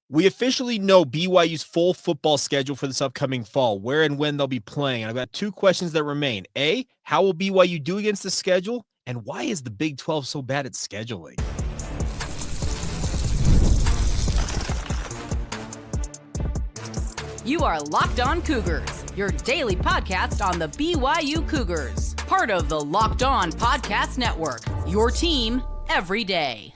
We officially know BYU's full football schedule for this upcoming fall, where and when they'll be playing. And I've got two questions that remain. A, how will BYU do against the schedule? And why is the Big 12 so bad at scheduling? You are Locked On Cougars, your daily podcast on the BYU Cougars, part of the Locked On Podcast Network, your team every day.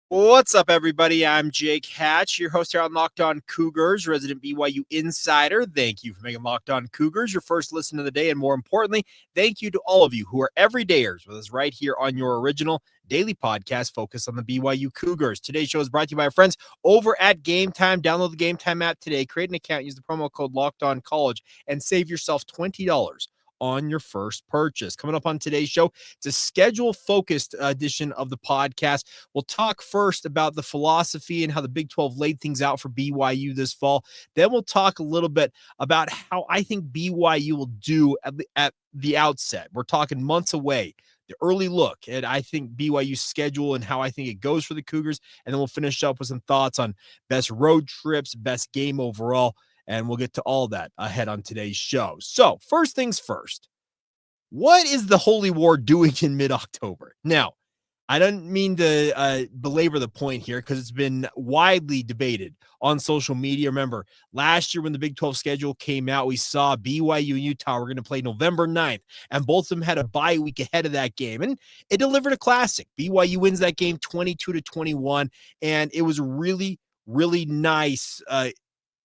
What's up, everybody? I'm Jake Hatch, your host here on Locked On Cougars, resident BYU insider. Thank you for making Locked On Cougars your first listen of the day. And more importantly, thank you to all of you who are everydayers with us right here on your original daily podcast focused on the BYU Cougars. Today's show is brought to you by our friends over at Game Time. Download the Game Time app today, create an account, use the promo code Locked On College, and save yourself $20 on your first purchase. Coming up on today's show, it's a schedule-focused edition of the podcast. We'll talk first about the philosophy and how the Big 12 laid things out for BYU this fall. Then we'll talk a little bit about how I think BYU will do at the outset. We're talking months away. The early look at, I think, BYU's schedule and how I think it goes for the Cougars. And then we'll finish up with some thoughts on best road trips, best game overall. And we'll get to all that ahead on today's show. So first things first, what is the Holy War doing in mid-October? Now, I don't mean to belabor the point here because it's been widely debated on social media. Remember, last year when the Big 12 schedule came out, we saw BYU and Utah were going to play November 9th, and both of them had a bye week ahead of that game, and it delivered a classic. BYU wins that game 22-21, and it was really, really nice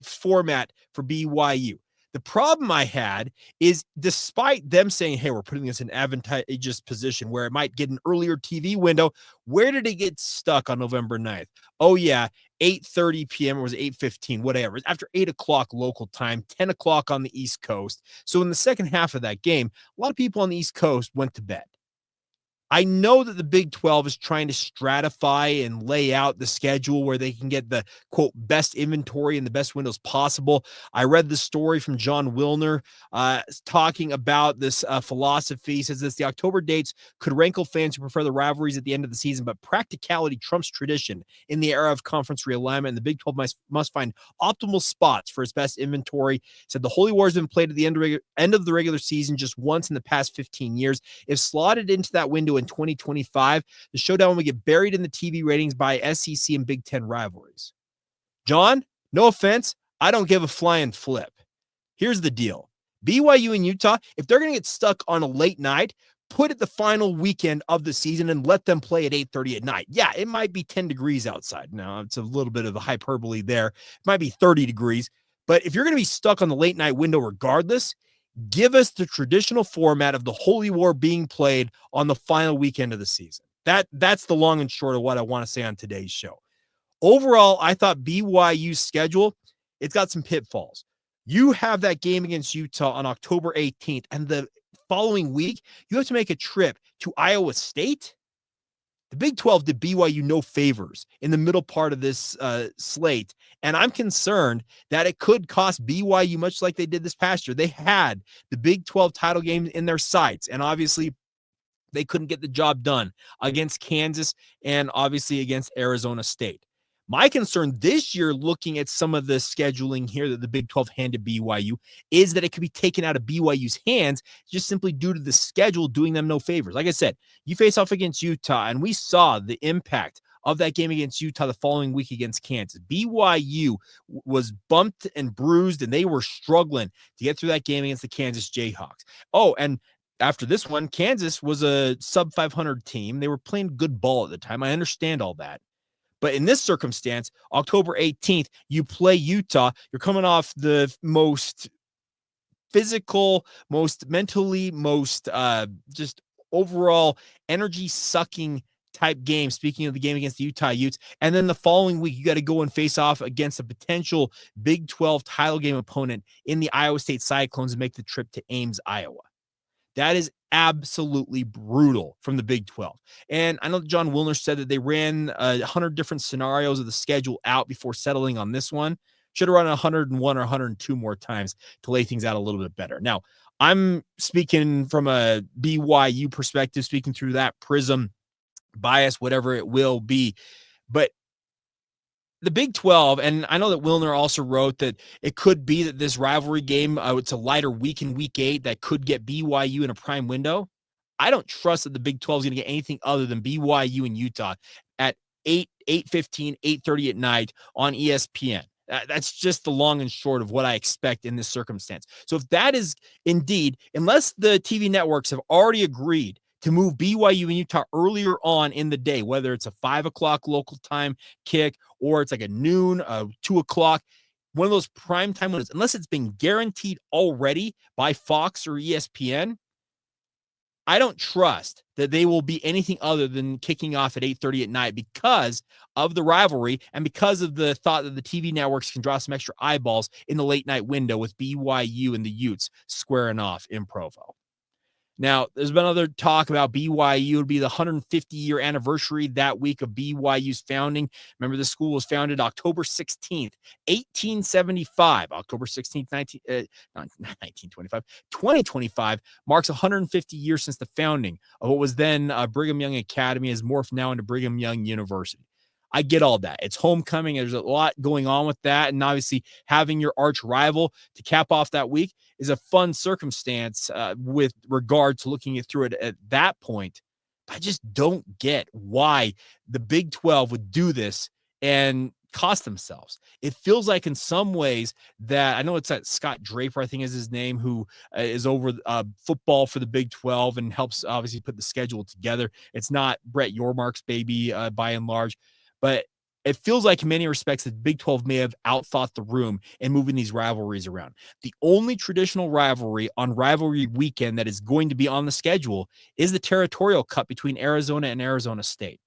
format for BYU. The problem I had is despite them saying, hey, we're putting this in advantageous position where it might get an earlier TV window, where did it get stuck on November 9th? Oh, yeah, 8:30 p.m. or was it 8:15, whatever. It's after 8 o'clock local time, 10 o'clock on the East Coast. So in the second half of that game, a lot of people on the East Coast went to bed. I know that the Big 12 is trying to stratify and lay out the schedule where they can get the, quote, best inventory and the best windows possible. I read the story from John Wilner talking about this philosophy. He says this, the October dates could rankle fans who prefer the rivalries at the end of the season, but practicality trumps tradition in the era of conference realignment, and the Big 12 must find optimal spots for its best inventory. He said the Holy War has been played at the end of the regular season just once in the past 15 years. If slotted into that window in 2025, the showdown will get buried in the TV ratings by SEC and Big Ten rivalries. John, no offense, I don't give a flying flip. Here's the deal. BYU and Utah, if they're going to get stuck on a late night, put it the final weekend of the season and let them play at 8:30 at night. Yeah, it might be 10 degrees outside. Now, it's a little bit of a hyperbole there. It might be 30 degrees. But if you're going to be stuck on the late night window regardless, give us the traditional format of the Holy War being played on the final weekend of the season. That's the long and short of what I want to say on today's show. Overall, I thought BYU's schedule, it's got some pitfalls. You have that game against Utah on October 18th, and the following week, you have to make a trip to Iowa State. The Big 12 did BYU no favors in the middle part of this slate, and I'm concerned that it could cost BYU much like they did this past year. They had the Big 12 title game in their sights, and obviously they couldn't get the job done against Kansas and obviously against Arizona State. My concern this year, looking at some of the scheduling here that the Big 12 handed BYU, is that it could be taken out of BYU's hands just simply due to the schedule doing them no favors. Like I said, you face off against Utah, and we saw the impact of that game against Utah the following week against Kansas. BYU was bumped and bruised, and they were struggling to get through that game against the Kansas Jayhawks. Oh, and after this one, Kansas was a sub 500 team. They were playing good ball at the time. I understand all that. But in this circumstance, October 18th, you play Utah. You're coming off the most physical, most mentally, most just overall energy-sucking type game, speaking of the game against the Utah Utes. And then the following week, you got to go and face off against a potential Big 12 title game opponent in the Iowa State Cyclones and make the trip to Ames, Iowa. That is absolutely brutal from the Big 12. And I know John Wilner said that they ran 100 different scenarios of the schedule out before settling on this one. Should have run 101 or 102 more times to lay things out a little bit better. Now, I'm speaking from a BYU perspective, speaking through that prism, bias, whatever it will be. But the Big 12, and I know that Wilner also wrote that it could be that this rivalry game, it's a lighter week in week 8 that could get BYU in a prime window. I don't trust that the Big 12 is going to get anything other than BYU and Utah at 8:15, 8:30 at night on ESPN. That's just the long and short of what I expect in this circumstance. So if that is indeed, unless the TV networks have already agreed to move BYU and Utah earlier on in the day, whether it's a 5 o'clock local time kick or it's like a noon, 2 o'clock, one of those prime time windows, unless it's been guaranteed already by Fox or ESPN, I don't trust that they will be anything other than kicking off at 8:30 at night because of the rivalry and because of the thought that the TV networks can draw some extra eyeballs in the late night window with BYU and the Utes squaring off in Provo. Now, there's been other talk about BYU. It would be the 150-year anniversary that week of BYU's founding. Remember, the school was founded October 16th, 1875. October 16th, 1925. 2025 marks 150 years since the founding of what was then Brigham Young Academy, has morphed now into Brigham Young University. I get all that. It's homecoming. There's a lot going on with that. And obviously, having your arch rival to cap off that week is a fun circumstance with regard to looking it through it at that point. I just don't get why the Big 12 would do this and cost themselves. It feels like in some ways that I know it's that Scott Draper, I think is his name, who is over football for the Big 12 and helps obviously put the schedule together. It's not Brett Yormark's baby by and large, but it feels like in many respects that Big 12 may have outthought the room in moving these rivalries around. The only traditional rivalry on rivalry weekend that is going to be on the schedule is the Territorial Cup between Arizona and Arizona State.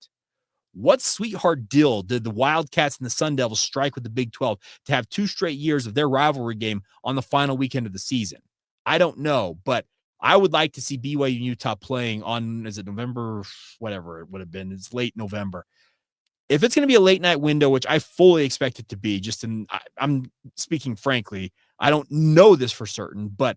What sweetheart deal did the Wildcats and the Sun Devils strike with the Big 12 to have 2 straight years of their rivalry game on the final weekend of the season? I don't know, but I would like to see BYU and Utah playing on, is it November, whatever it would have been. It's late November. If it's going to be a late night window, which I fully expect it to be, I'm speaking frankly, I don't know this for certain, but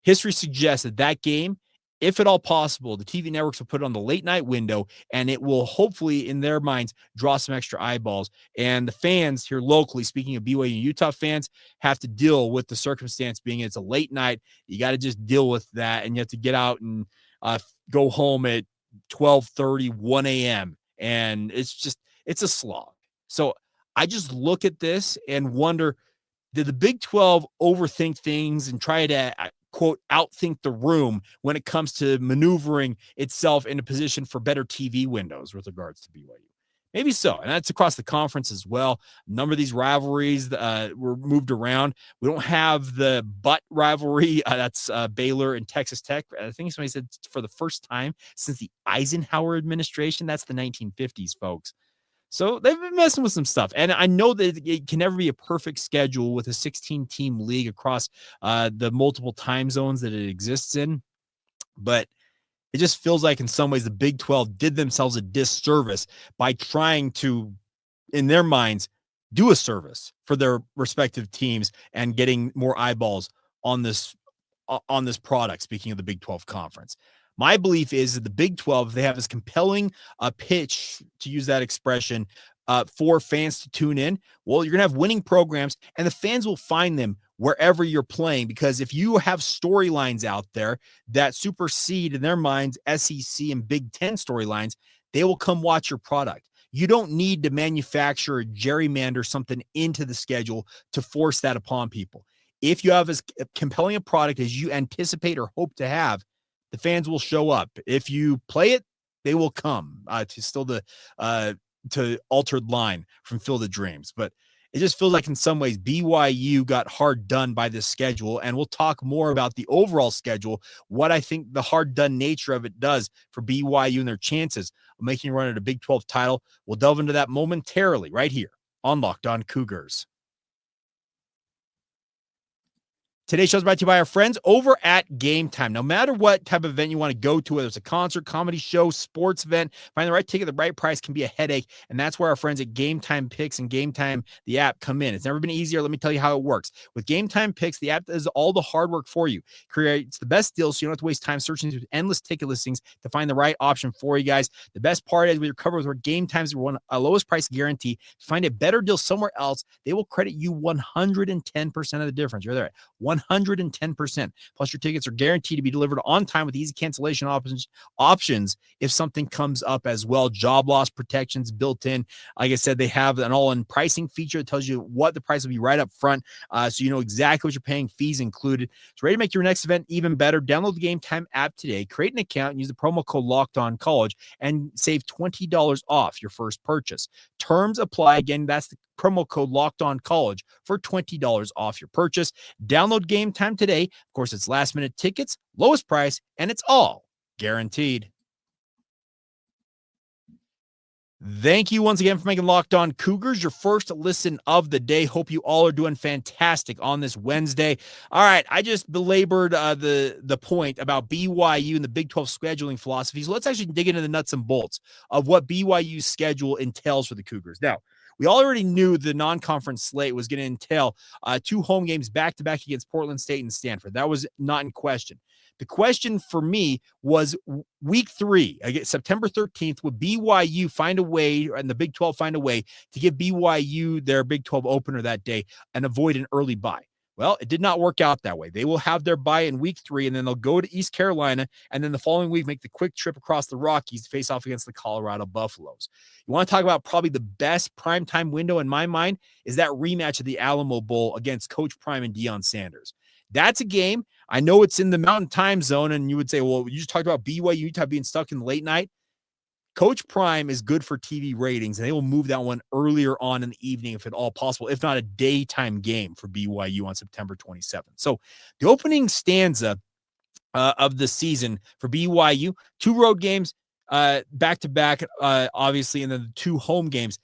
history suggests that game, if at all possible, the TV networks will put it on the late night window, and it will hopefully, in their minds, draw some extra eyeballs. And the fans here locally, speaking of BYU and Utah fans, have to deal with the circumstance being it's a late night. You got to just deal with that, and you have to get out and go home at 12:30, 1 a.m. And it's a slog. So I just look at this and wonder, did the Big 12 overthink things and try to, quote, outthink the room when it comes to maneuvering itself in a position for better TV windows with regards to BYU? Maybe so. And that's across the conference as well. A number of these rivalries were moved around. We don't have the butt rivalry. That's Baylor and Texas Tech. I think somebody said for the first time since the Eisenhower administration. That's the 1950s, folks. So they've been messing with some stuff. And I know that it can never be a perfect schedule with a 16-team league across the multiple time zones that it exists in. But it just feels like in some ways the Big 12 did themselves a disservice by trying to, in their minds, do a service for their respective teams and getting more eyeballs on this product, speaking of the Big 12 conference. My belief is that the Big 12, if they have this compelling pitch, to use that expression, for fans to tune in, well, you're going to have winning programs, and the fans will find them wherever you're playing, because if you have storylines out there that supersede, in their minds, SEC and Big 10 storylines, they will come watch your product. You don't need to manufacture or gerrymander something into the schedule to force that upon people. If you have as compelling a product as you anticipate or hope to have, the fans will show up. If you play it, they will come to Altered Line from Field of Dreams. But it just feels like in some ways BYU got hard done by this schedule. And we'll talk more about the overall schedule, what I think the hard done nature of it does for BYU and their chances of making a run at a Big 12 title. We'll delve into that momentarily right here on Locked On Cougars. Today's show is brought to you by our friends over at Game Time. No matter what type of event you want to go to, whether it's a concert, comedy show, sports event, find the right ticket at the right price can be a headache. And that's where our friends at Game Time Picks and Game Time, the app, come in. It's never been easier. Let me tell you how it works. With Game Time Picks, the app does all the hard work for you. Creates the best deals so you don't have to waste time searching through endless ticket listings to find the right option for you guys. The best part is we are covered with our Game Times lowest price guarantee. To find a better deal somewhere else, they will credit you 110% of the difference. You're there at 110%. Plus, your tickets are guaranteed to be delivered on time with easy cancellation options if something comes up as well. Job loss protections built in. Like I said, they have an all-in pricing feature that tells you what the price will be right up front, so you know exactly what you're paying, fees included. It's ready to make your next event even better. Download the Game Time app today, create an account, and use the promo code LOCKEDONCollege and save $20 off your first purchase. Terms apply. Again, that's the promo code LOCKEDONCollege for $20 off your purchase. Download Game Time today. Of course, it's last-minute tickets, lowest price, and it's all guaranteed. Thank you once again for making Locked On Cougars your first listen of the day. Hope you all are doing fantastic on this Wednesday. All right, I just belabored the point about BYU and the Big 12 scheduling philosophy. So let's actually dig into the nuts and bolts of what BYU's schedule entails for the Cougars. Now, we already knew the non-conference slate was going to entail 2 home games back-to-back against Portland State and Stanford. That was not in question. The question for me was week 3, September 13th, would BYU find a way, and the Big 12 find a way to give BYU their Big 12 opener that day and avoid an early bye? Well, it did not work out that way. They will have their bye in week 3, and then they'll go to East Carolina, and then the following week make the quick trip across the Rockies to face off against the Colorado Buffaloes. You want to talk about probably the best primetime window in my mind is that rematch of the Alamo Bowl against Coach Prime and Deion Sanders. That's a game. I know it's in the Mountain Time Zone, and you would say, well, you just talked about BYU-Utah being stuck in the late night. Coach Prime is good for TV ratings, and they will move that one earlier on in the evening if at all possible, if not a daytime game for BYU on September 27th. So the opening stanza of the season for BYU, 2 road games back-to-back, obviously, and then the 2 home games.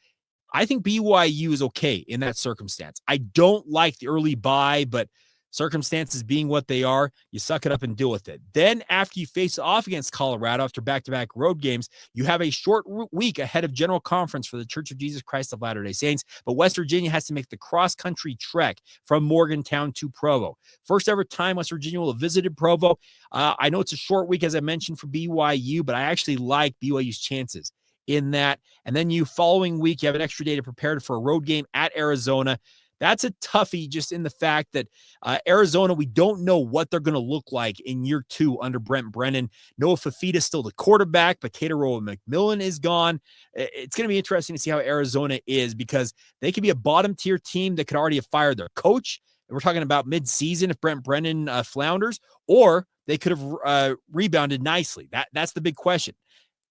I think BYU is okay in that circumstance. I don't like the early bye, but circumstances being what they are, you suck it up and deal with it. Then after you face off against Colorado after back-to-back road games, you have a short week ahead of General Conference for the Church of Jesus Christ of Latter-day Saints, but West Virginia has to make the cross-country trek from Morgantown to Provo. First ever time West Virginia will have visited Provo. I know it's a short week, as I mentioned, for BYU, but I actually like BYU's chances in that. And then following week, you have an extra day to prepare for a road game at Arizona. That's a toughie just in the fact that Arizona, we don't know what they're going to look like in year 2 under Brent Brennan. Noah Fafita's still the quarterback, but Tateroa McMillan is gone. It's going to be interesting to see how Arizona is because they could be a bottom-tier team that could already have fired their coach. And we're talking about mid-season if Brent Brennan flounders, or they could have rebounded nicely. That's the big question.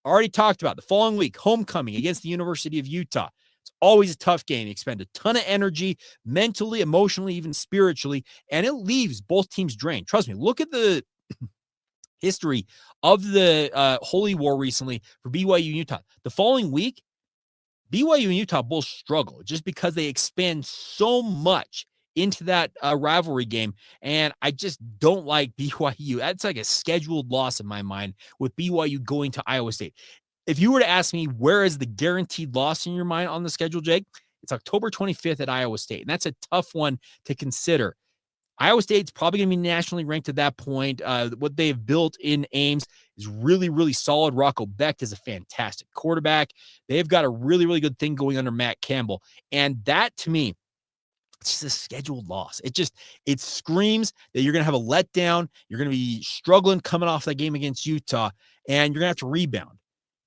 Already talked about the following week, homecoming against the University of Utah. It's always a tough game. You expend a ton of energy, mentally, emotionally, even spiritually, and it leaves both teams drained. Trust me, look at the history of the Holy War recently for BYU-Utah. The following week, BYU and Utah both struggle just because they expend so much into that rivalry game, and I just don't like BYU. That's like a scheduled loss in my mind with BYU going to Iowa State. If you were to ask me where is the guaranteed loss in your mind on the schedule, Jake, it's October 25th at Iowa State, and that's a tough one to consider. Iowa State's probably going to be nationally ranked at that point. What they've built in Ames is really, really solid. Rocco Becht is a fantastic quarterback. They've got a really, really good thing going under Matt Campbell, and that, to me, it's just a scheduled loss. It screams that you're going to have a letdown. You're going to be struggling coming off that game against Utah, and you're going to have to rebound.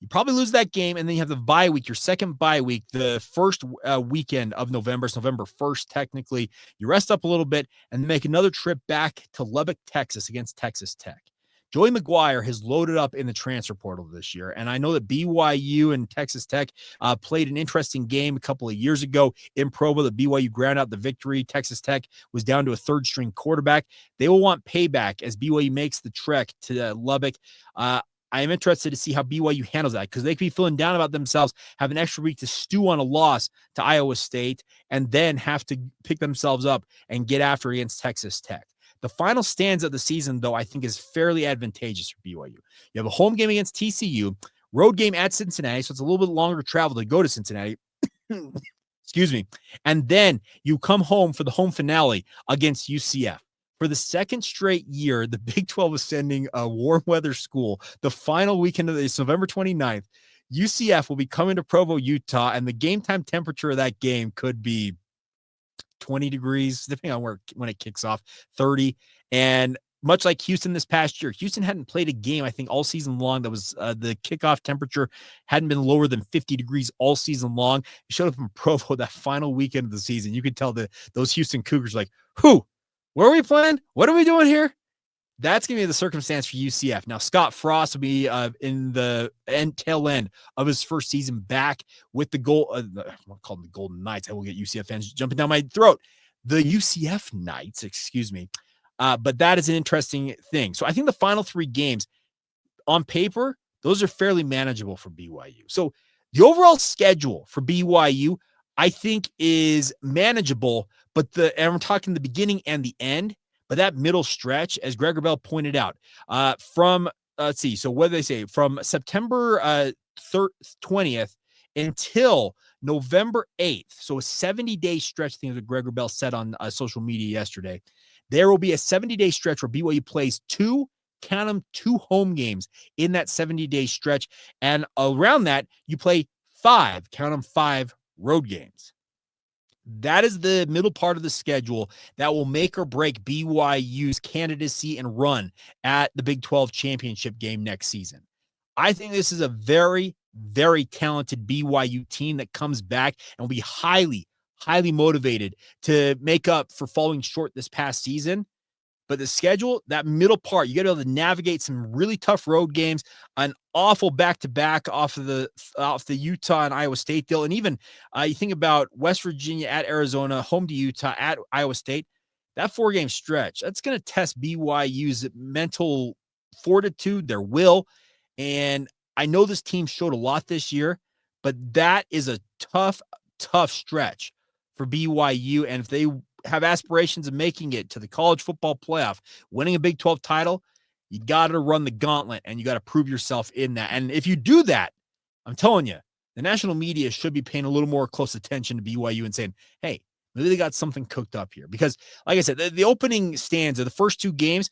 You probably lose that game, and then you have the bye week, your second bye week, the first weekend of November. It's November 1st, technically. You rest up a little bit and make another trip back to Lubbock, Texas against Texas Tech. Joey McGuire has loaded up in the transfer portal this year, and I know that BYU and Texas Tech played an interesting game a couple of years ago in Provo. The BYU ground out the victory. Texas Tech was down to a third-string quarterback. They will want payback as BYU makes the trek to Lubbock. I am interested to see how BYU handles that because they could be feeling down about themselves, have an extra week to stew on a loss to Iowa State, and then have to pick themselves up and get after against Texas Tech. The final stanza of the season, though, I think is fairly advantageous for BYU. You have a home game against TCU, road game at Cincinnati, so it's a little bit longer travel to go to Cincinnati. Excuse me. And then you come home for the home finale against UCF. For the second straight year, the Big 12 is sending a warm weather school. The final weekend of this, November 29th, UCF will be coming to Provo, Utah, and the game time temperature of that game could be 20 degrees, depending on when it kicks off, 30. And much like Houston this past year, Houston hadn't played a game, I think, all season long. That was the kickoff temperature hadn't been lower than 50 degrees all season long. It showed up in Provo that final weekend of the season. You could tell those Houston Cougars like, where are we playing? What are we doing here? That's going to be the circumstance for UCF. Now, Scott Frost will be in the tail end of his first season back with the I'll call them the Golden Knights. I will get UCF fans jumping down my throat. The UCF Knights, excuse me. But that is an interesting thing. So I think the final three games on paper, those are fairly manageable for BYU. So the overall schedule for BYU, I think, is manageable, and we're talking the beginning and the end. But that middle stretch, as Greg Wrubell pointed out, from let's see, so what do they say? From September 20th until November 8th, so a 70-day stretch, I think that Greg Wrubell said on social media yesterday, there will be a 70-day stretch where BYU plays two home games in that 70-day stretch. And around that, you play five road games. That is the middle part of the schedule that will make or break BYU's candidacy and run at the Big 12 championship game next season. I think this is a very, very talented BYU team that comes back and will be highly, highly motivated to make up for falling short this past season. But the schedule, that middle part, you got to be able to navigate some really tough road games, an awful back-to-back off the Utah and Iowa State deal. And even you think about West Virginia at Arizona, home to Utah at Iowa State, that 4-game stretch, that's going to test BYU's mental fortitude, their will. And I know this team showed a lot this year, but that is a tough stretch for BYU. And if they have aspirations of making it to the college football playoff, winning a Big 12 title, you got to run the gauntlet and you got to prove yourself in that. And if you do that, I'm telling you, the national media should be paying a little more close attention to BYU and saying, hey, maybe they got something cooked up here. Because like I said, the opening stanza, the first two games,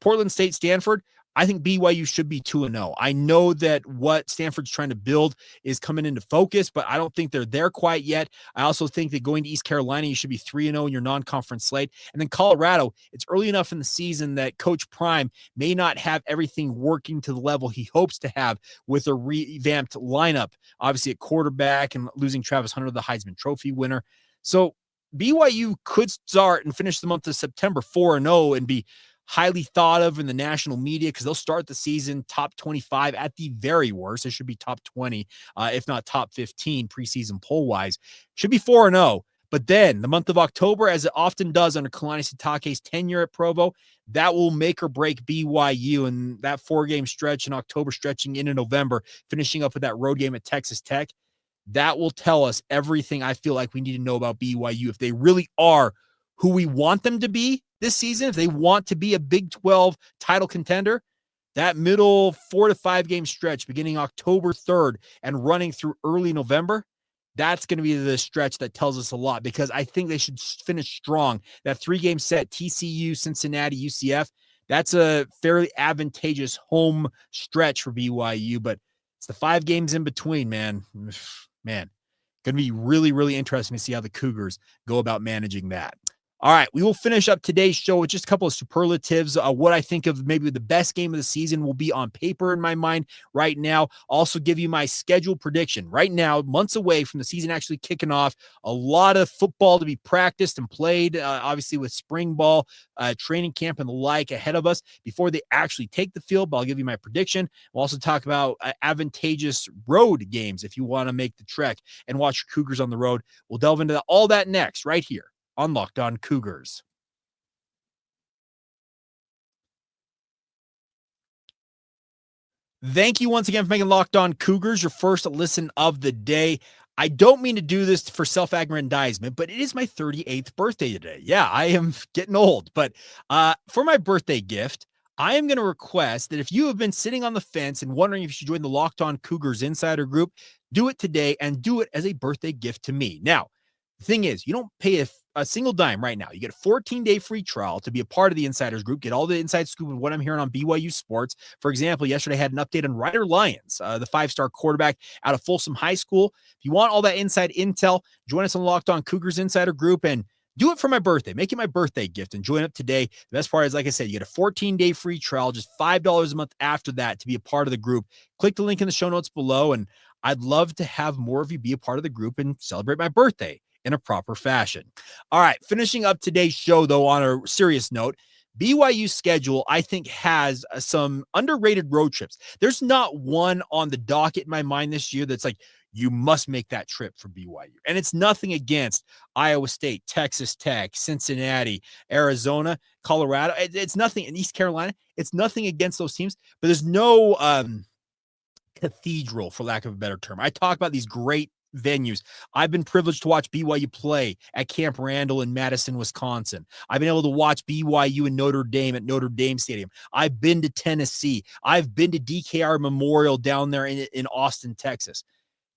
Portland State, Stanford, I think BYU should be 2-0. I know that what Stanford's trying to build is coming into focus, but I don't think they're there quite yet. I also think that going to East Carolina, you should be 3-0 in your non-conference slate. And then Colorado, it's early enough in the season that Coach Prime may not have everything working to the level he hopes to have with a revamped lineup, obviously at quarterback and losing Travis Hunter, the Heisman Trophy winner. So BYU could start and finish the month of September 4-0 and be highly thought of in the national media because they'll start the season top 25 at the very worst. It should be top 20, if not top 15 preseason poll-wise. Should be 4-0. But then the month of October, as it often does under Kalani Sitake's tenure at Provo, that will make or break BYU. And that 4-game stretch in October stretching into November, finishing up with that road game at Texas Tech, that will tell us everything I feel like we need to know about BYU. If they really are who we want them to be this season, if they want to be a Big 12 title contender, that middle 4 to 5 game stretch beginning October 3rd and running through early November, that's going to be the stretch that tells us a lot because I think they should finish strong. That 3-game set, TCU, Cincinnati, UCF, that's a fairly advantageous home stretch for BYU, but it's the 5 games in between, man. Man, going to be really, really interesting to see how the Cougars go about managing that. All right, we will finish up today's show with just a couple of superlatives. What I think of maybe the best game of the season will be on paper in my mind right now. Also give you my schedule prediction. Right now, months away from the season actually kicking off, a lot of football to be practiced and played, obviously with spring ball, training camp and the like ahead of us before they actually take the field. But I'll give you my prediction. We'll also talk about advantageous road games if you want to make the trek and watch Cougars on the road. We'll delve into all that next right here on Locked On Cougars. Thank you once again for making Locked On Cougars your first listen of the day. I don't mean to do this for self-aggrandizement, but it is my 38th birthday today. Yeah, I am getting old. But for my birthday gift, I am going to request that if you have been sitting on the fence and wondering if you should join the Locked On Cougars Insider Group, do it today and do it as a birthday gift to me. Now, the thing is, you don't pay a single dime right now. You get a 14-day free trial to be a part of the Insiders Group, get all the inside scoop of what I'm hearing on BYU sports. For example, yesterday I had an update on Ryder Lyons, the 5-star quarterback out of Folsom High School. If you want all that inside intel, join us on the Locked On Cougars Insider Group and do it for my birthday. Make it my birthday gift and join up today. The best part is, like I said, you get a 14-day free trial, just $5 a month after that to be a part of the group. Click the link in the show notes below, and I'd love to have more of you be a part of the group and celebrate my birthday in a proper fashion. All right, finishing up today's show, though, on a serious note, BYU's schedule, I think, has some underrated road trips. There's not one on the docket in my mind this year that's like, you must make that trip for BYU. And it's nothing against Iowa State, Texas Tech, Cincinnati, Arizona, Colorado. It's nothing in East Carolina. It's nothing against those teams, but there's no cathedral, for lack of a better term. I talk about these great venues. I've been privileged to watch BYU play at Camp Randall in Madison, Wisconsin. I've been able to watch BYU in Notre Dame at Notre Dame Stadium. I've been to Tennessee. I've been to DKR Memorial down there in Austin, Texas.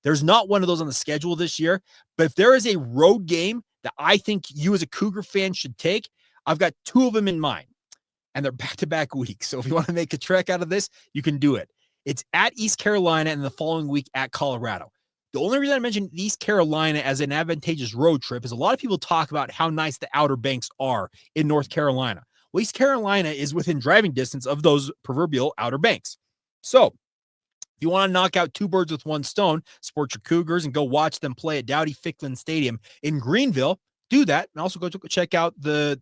There's not one of those on the schedule this year, but if there is a road game that I think you as a Cougar fan should take, I've got two of them in mind, and they're back-to-back weeks. So if you want to make a trek out of this, you can do it. It's at East Carolina and the following week at Colorado. The only reason I mentioned East Carolina as an advantageous road trip is a lot of people talk about how nice the Outer Banks are in North Carolina. Well, East Carolina is within driving distance of those proverbial Outer Banks. So if you want to knock out two birds with one stone, support your Cougars and go watch them play at Dowdy-Ficklin Stadium in Greenville, do that. And also go check out the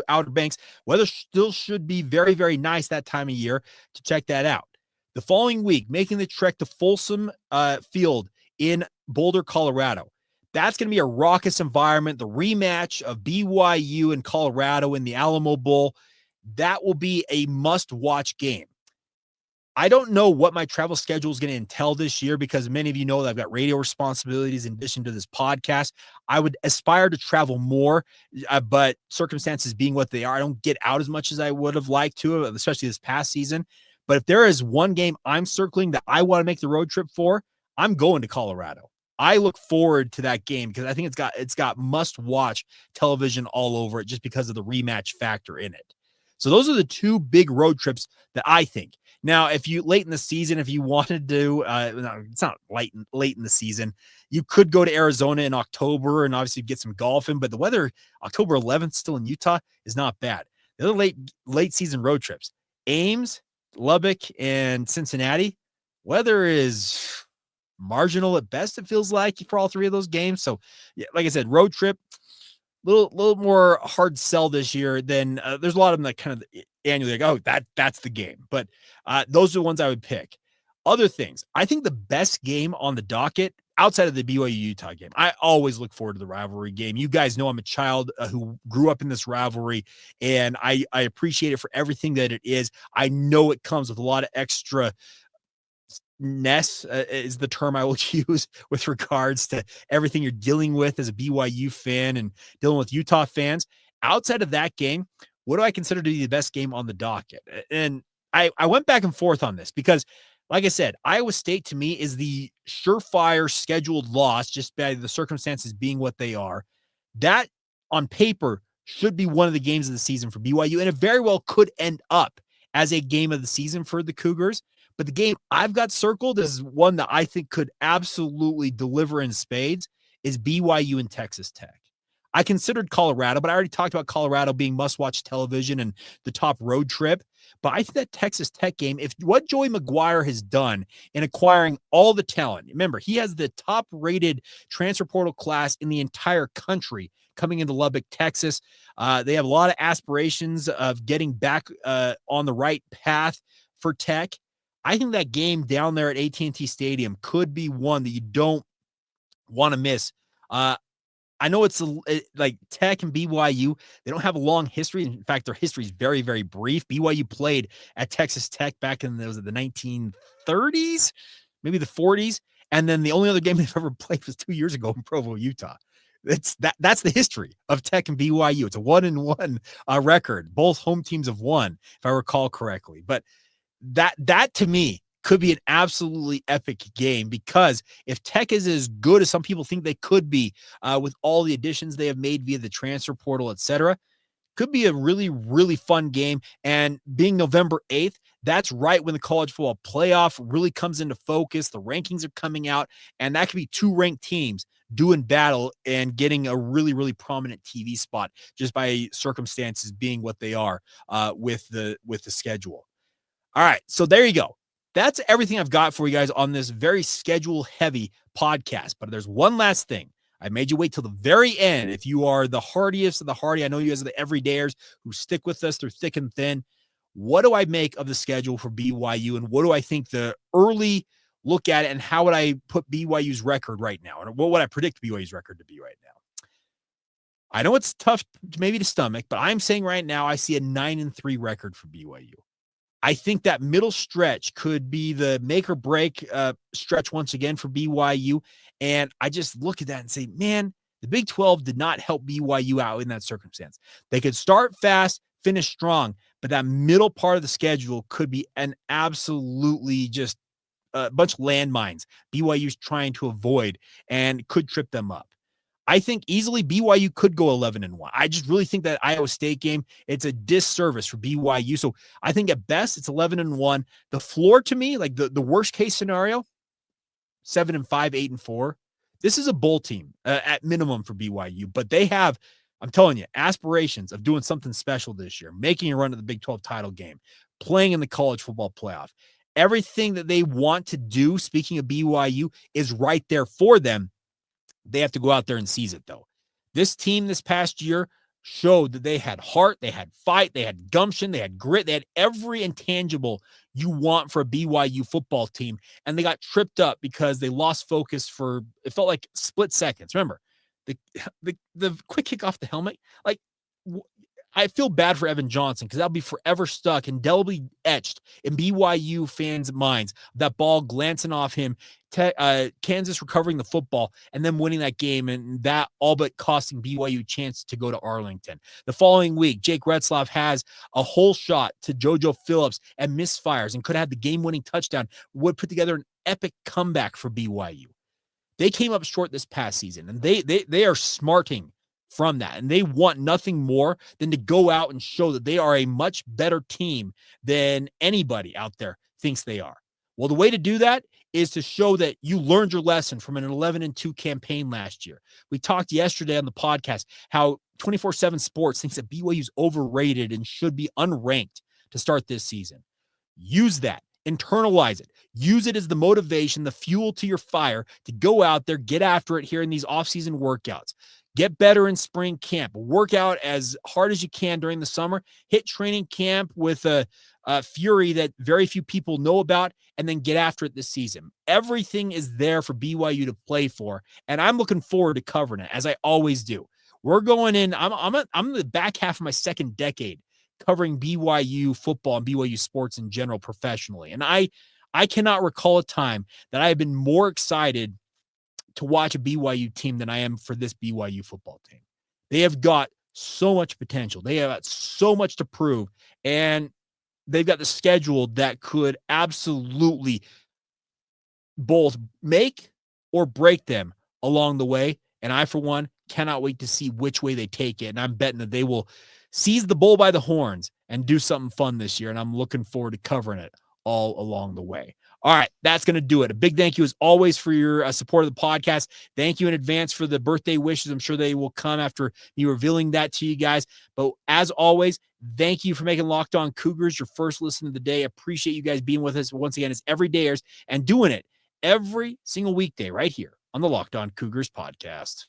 Outer Banks. Weather still should be very, very nice that time of year to check that out. The following week, making the trek to Folsom Field in Boulder, Colorado. That's going to be a raucous environment. The rematch of BYU and Colorado in the Alamo Bowl. That will be a must-watch game. I don't know what my travel schedule is going to entail this year because many of you know that I've got radio responsibilities in addition to this podcast. I would aspire to travel more, but circumstances being what they are, I don't get out as much as I would have liked to, especially this past season. But if there is one game I'm circling that I want to make the road trip for, I'm going to Colorado. I look forward to that game because I think it's got must-watch television all over it just because of the rematch factor in it. So those are the two big road trips that I think. Now, if you late in the season, if you wanted to, no, it's not late in the season, you could go to Arizona in October and obviously get some golf in, but the weather October 11th still in Utah is not bad. The other late season road trips, Ames, Lubbock, and Cincinnati, weather is marginal at best, it feels like, for all three of those games. So, yeah, like I said, road trip, little more hard sell this year than there's a lot of them that kind of annually like, oh, that's the game. But those are the ones I would pick. Other things, I think the best game on the docket outside of the BYU-Utah game, I always look forward to the rivalry game. You guys know I'm a child who grew up in this rivalry, and I appreciate it for everything that it is. I know it comes with a lot of extra is the term I will use with regards to everything you're dealing with as a BYU fan and dealing with Utah fans. Outside of that game, what do I consider to be the best game on the docket? And I went back and forth on this because, like I said, Iowa State to me is the surefire scheduled loss just by the circumstances being what they are. That on paper should be one of the games of the season for BYU, and it very well could end up as a game of the season for the Cougars. But the game I've got circled as one that I think could absolutely deliver in spades is BYU and Texas Tech. I considered Colorado, but I already talked about Colorado being must-watch television and the top road trip. But I think that Texas Tech game, if what Joey McGuire has done in acquiring all the talent, remember, he has the top-rated transfer portal class in the entire country coming into Lubbock, Texas. They have a lot of aspirations of getting back on the right path for Tech. I think that game down there at AT&T Stadium could be one that you don't want to miss. I know it's like Tech and BYU, they don't have a long history. In fact, their history is very, very brief. BYU played at Texas Tech back in the 1930s, maybe the 40s. And then the only other game they've ever played was 2 years ago in Provo, Utah. That's the history of Tech and BYU. It's a 1-1 record. Both home teams have won, if I recall correctly. But that to me could be an absolutely epic game, because if Tech is as good as some people think they could be with all the additions they have made via the transfer portal, etc., could be a really, really fun game. And being November 8th, that's right when the college football playoff really comes into focus. The rankings are coming out, and that could be two ranked teams doing battle and getting a really, really prominent TV spot just by circumstances being what they are with the schedule. All right, so there you go. That's everything I've got for you guys on this very schedule-heavy podcast. But there's one last thing. I made you wait till the very end. If you are the hardiest of the hardy, I know you guys are the everydayers who stick with us through thick and thin. What do I make of the schedule for BYU, and what do I think the early look at it, and how would I put BYU's record right now? And what would I predict BYU's record to be right now? I know it's tough maybe to stomach, but I'm saying right now I see a 9-3 record for BYU. I think that middle stretch could be the make or break stretch once again for BYU. And I just look at that and say, man, the Big 12 did not help BYU out in that circumstance. They could start fast, finish strong, but that middle part of the schedule could be an absolutely just a bunch of landmines BYU's trying to avoid and could trip them up. I think easily BYU could go 11-1. I just really think that Iowa State game, it's a disservice for BYU. So I think at best it's 11-1. The floor to me, like the worst case scenario, 7-5, 8-4. This is a bowl team at minimum for BYU, but they have, I'm telling you, aspirations of doing something special this year, making a run to the Big 12 title game, playing in the college football playoff. Everything that they want to do, speaking of BYU, is right there for them. They have to go out there and seize it, though. This team this past year showed that they had heart, they had fight, they had gumption, they had grit, they had every intangible you want for a BYU football team, and they got tripped up because they lost focus for, it felt like split seconds. Remember, the quick kick off the helmet, like, I feel bad for Evan Johnson because that'll be forever stuck, indelibly etched in BYU fans' minds. That ball glancing off him, Kansas recovering the football, and then winning that game, and that all but costing BYU a chance to go to Arlington. The following week, Jake Retzlaff has a whole shot to JoJo Phillips and misfires and could have had the game-winning touchdown, would put together an epic comeback for BYU. They came up short this past season, and they are smarting from that, and they want nothing more than to go out and show that they are a much better team than anybody out there thinks they are. Well, the way to do that is to show that you learned your lesson from an 11-2 campaign last year. We talked yesterday on the podcast how 24/7 Sports thinks that BYU is overrated and should be unranked to start this season. Use that. Internalize it. Use it as the motivation, the fuel to your fire to go out there, get after it here in these off-season workouts. Get better in spring camp. Work out as hard as you can during the summer. Hit training camp with a fury that very few people know about, and then get after it this season. Everything is there for BYU to play for, and I'm looking forward to covering it, as I always do. We're going in. I'm in the back half of my second decade covering BYU football and BYU sports in general professionally, and I cannot recall a time that I have been more excited to watch a BYU team than I am for this BYU football team. They have got so much potential. They have got so much to prove, and they've got the schedule that could absolutely both make or break them along the way. And I, for one, cannot wait to see which way they take it. And I'm betting that they will seize the bull by the horns and do something fun this year. And I'm looking forward to covering it all along the way. All right, that's going to do it. A big thank you as always for your support of the podcast. Thank you in advance for the birthday wishes. I'm sure they will come after me revealing that to you guys. But as always, thank you for making Locked On Cougars your first listen of the day. Appreciate you guys being with us once again as everydayers and doing it every single weekday right here on the Locked On Cougars podcast.